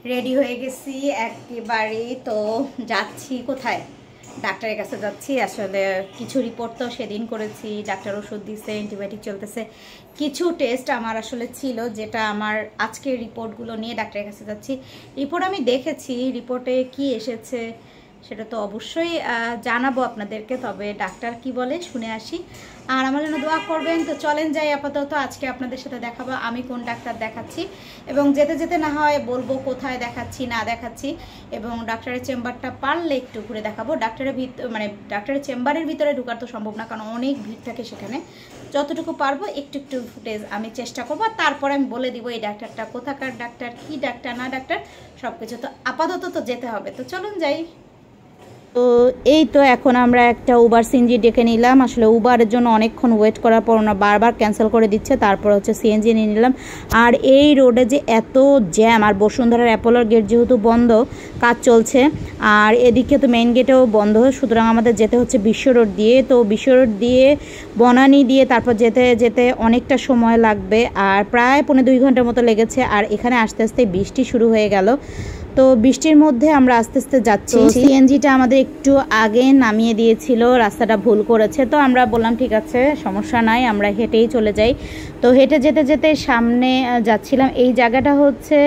Ready হয়ে গেছি একেবারে। তো যাচ্ছি কোথায়? ডাক্তারের কাছে যাচ্ছি। আসলে কিছু রিপোর্ট তো সেদিন করেছি, ডাক্তার ওষুধ দিচ্ছে, অ্যান্টিবায়োটিক চলতেছে, কিছু টেস্ট আমার আসলে ছিল, যেটা আমার আজকের রিপোর্টগুলো নিয়ে ডাক্তারের কাছে যাচ্ছি। রিপোর্ট আমি দেখেছি, রিপোর্টে কি এসেছে সেটা তো অবশ্যই জানাবো আপনাদেরকে। তবে ডাক্তার কি বলে শুনে আসি, আর আমার জন্য দোয়া করবেন। তো চলেন যাই। আপাতত আজকে আপনাদের সাথে দেখাবো আমি কোন ডাক্তার দেখাচ্ছি, এবং যেতে যেতে না হয় বলবো কোথায় দেখাচ্ছি না দেখাচ্ছি, এবং ডাক্তারের চেম্বারটা পারলে একটু ঘুরে দেখাবো। ডাক্তারের চেম্বারের ভিতরে ঢোকার তো সম্ভব না, কারণ অনেক ভিড় থাকে সেখানে। যতটুকু পারবো একটু একটু ফুটেজ আমি চেষ্টা করবো, তারপরে আমি বলে দিব এই ডাক্তারটা কোথাকার ডাক্তার, কি ডাক্তার না ডাক্তার সব কিছু। তো আপাতত তো যেতে হবে, তো চলুন যাই। তো এই তো এখন আমরা একটা উবার সিএনজি ডেকে নিলাম। আসলে উবারের জন্য অনেকক্ষণ ওয়েট করার পর ওরা বারবার ক্যান্সেল করে দিচ্ছে, তারপর হচ্ছে সিএনজি নিয়ে নিলাম। আর এই রোডে যে এত জ্যাম, আর বসুন্ধরার অ্যাপোলোর গেট যেহেতু বন্ধ, কাজ চলছে, আর এদিকে তো মেইন গেটেও বন্ধ, সুতরাং আমাদের যেতে হচ্ছে বিশ্ব রোড দিয়ে। তো বিশ্ব রোড দিয়ে বনানী দিয়ে তারপর যেতে যেতে অনেকটা সময় লাগবে, আর প্রায় 2.5 ঘন্টার মতো লেগেছে। আর এখানে আস্তে আস্তে বৃষ্টি শুরু হয়ে গেল, তো বৃষ্টির মধ্যে আমরা আস্তে আস্তে যাচ্ছি। সিএনজিটা আমাদের একটু আগে নামিয়ে দিয়েছিল, রাস্তাটা ভুল করেছে। তো আমরা বললাম ঠিক আছে, সমস্যা নাই, আমরা হেঁটেই চলে যাই। তো হেঁটে যেতে যেতে সামনে যাচ্ছিলাম। এই জায়গাটা হচ্ছে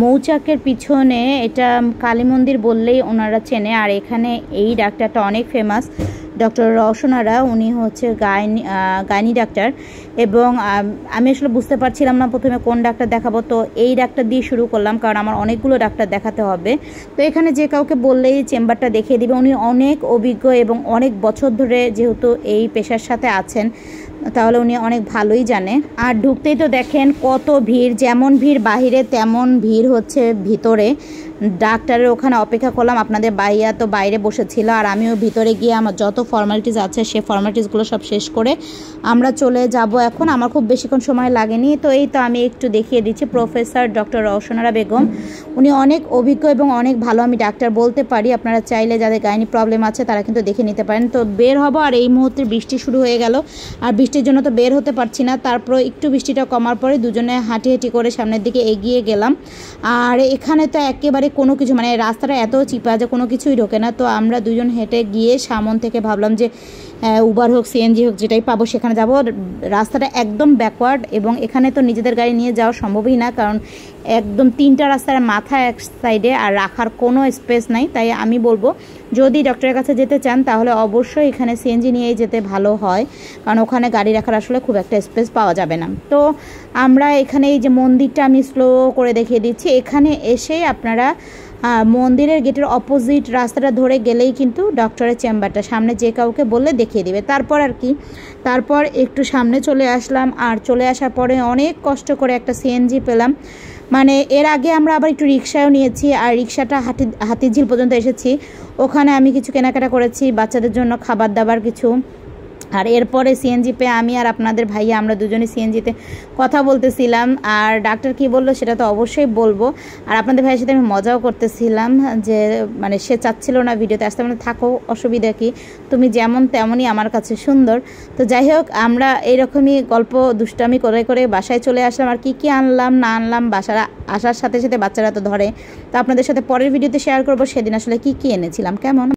মৌচাকের পিছনে, এটা কালী মন্দির বললেই ওনারা চেনে। আর এখানে এই ডাক্তারটা অনেক ফেমাস, ডক্টর রওশনারা। উনি হচ্ছে গাইনি ডাক্তার, এবং আমি আসলে বুঝতে পারছিলাম না প্রথমে কোন ডাক্তার দেখাবো। তো এই ডাক্তার দিয়ে শুরু করলাম, কারণ আমার অনেকগুলো ডাক্তার দেখাতে হবে। তো এখানে যে কাউকে বললেই চেম্বারটা দেখিয়ে দিবে। উনি অনেক অভিজ্ঞ এবং অনেক বছর ধরে যেহেতু এই পেশার সাথে আছেন, তাহলে উনি অনেক ভালোই জানে। আর ঢুকতেই তো দেখেন কত ভিড়, যেমন ভিড় বাহিরে তেমন ভিড় হচ্ছে ভিতরে। ডাক্তারের ওখানে অপেক্ষা করলাম, আপনাদের ভাইয়া তো বাইরে বসেছিল, আর আমিও ভিতরে গিয়ে আমার যত ফর্মালিটিস আছে সে ফর্মালিটিসগুলো সব শেষ করে আমরা চলে যাব এখন। আমার খুব বেশিক্ষণ সময় লাগেনি। তো এই তো আমি একটু দেখিয়ে দিচ্ছি, প্রফেসর ডক্টর রওশনারা বেগম। উনি অনেক অভিজ্ঞ এবং অনেক ভালো আমি ডাক্তার বলতে পারি। আপনারা চাইলে যাদের গাইনি প্রবলেম আছে তারা কিন্তু দেখে নিতে পারেন। তো বের হব, আর এই মুহূর্তে বৃষ্টি শুরু হয়ে গেল, আর বৃষ্টির জন্য তো বের হতে পারছি না। তারপর একটু বৃষ্টিটা কমার পরে দুজনে হাঁটি হাঁটি করে সামনের দিকে এগিয়ে গেলাম। আর এখানে তো একেবারে কোনো কিছু, মানে রাস্তাটা এত চিপা যে কোনো কিছুই ঢোকে না। তো আমরা দুজন হেঁটে গিয়ে সামন থেকে ভাবলাম যে উবার হোক সিএনজি হোক যেটাই পাবো সেখানে যাব। রাস্তাটা একদম ব্যাকওয়ার্ড, এবং এখানে তো নিজেদের গাড়ি নিয়ে যাওয়া সম্ভবই না, কারণ একদম 3টা রাস্তার মাথা এক সাইডে, আর রাখার কোনো স্পেস নাই। তাই আমি বলবো যদি ডক্টরের কাছে যেতে চান তাহলে অবশ্যই এখানে সিএনজি নিয়েই যেতে ভালো হয়, কারণ ওখানে গাড়ি রাখার আসলে খুব একটা স্পেস পাওয়া যাবে না। তো আমরা এখানে এই যে মন্দিরটা আমি স্লো করে দেখিয়ে দিচ্ছি, এখানে এসে আপনারা মন্দিরের গেটের অপোজিট রাস্তাটা ধরে গেলেই কিন্তু ডক্টরের চেম্বারটা, সামনে যে কাউকে বললে দেখিয়ে দিবে। তারপর আর কি, তারপর একটু সামনে চলে আসলাম, আর চলে আসার পরে অনেক কষ্ট করে একটা সিএনজি পেলাম। মানে এর আগে আমরা আবার একটু রিক্সাও নিয়েছি, আর রিক্সাটা হাতিঝিল পর্যন্ত এসেছি। ওখানে আমি কিছু কেনাকাটা করেছি বাচ্চাদের জন্য, খাবার দাবার কিছু। আর এরপরে সিএনজি পেয়ে আমি আর আপনাদের ভাইয়া আমরা দুজনে সিএনজিতে কথা বলতেছিলাম। আর ডাক্তার কি বললো সেটা তো অবশ্যই বলবো। আর আপনাদের ভাইয়ের সাথে আমি মজাও করতেছিলাম, যে মানে সে চাচ্ছিল না ভিডিওতে আসতে, মানে থাকো অসুবিধা কি, তুমি যেমন তেমনই আমার কাছে সুন্দর। তো যাই হোক, আমরা এইরকমই গল্প দুষ্টামি করে করে বাসায় চলে আসলাম। আর কি কি আনলাম না আনলাম বাসার আসার সাথে সাথে বাচ্চারা তো ধরে, তো আপনাদের সাথে পরের ভিডিওতে শেয়ার করবো সেদিন আসলে কি কি এনেছিলাম। কেমন?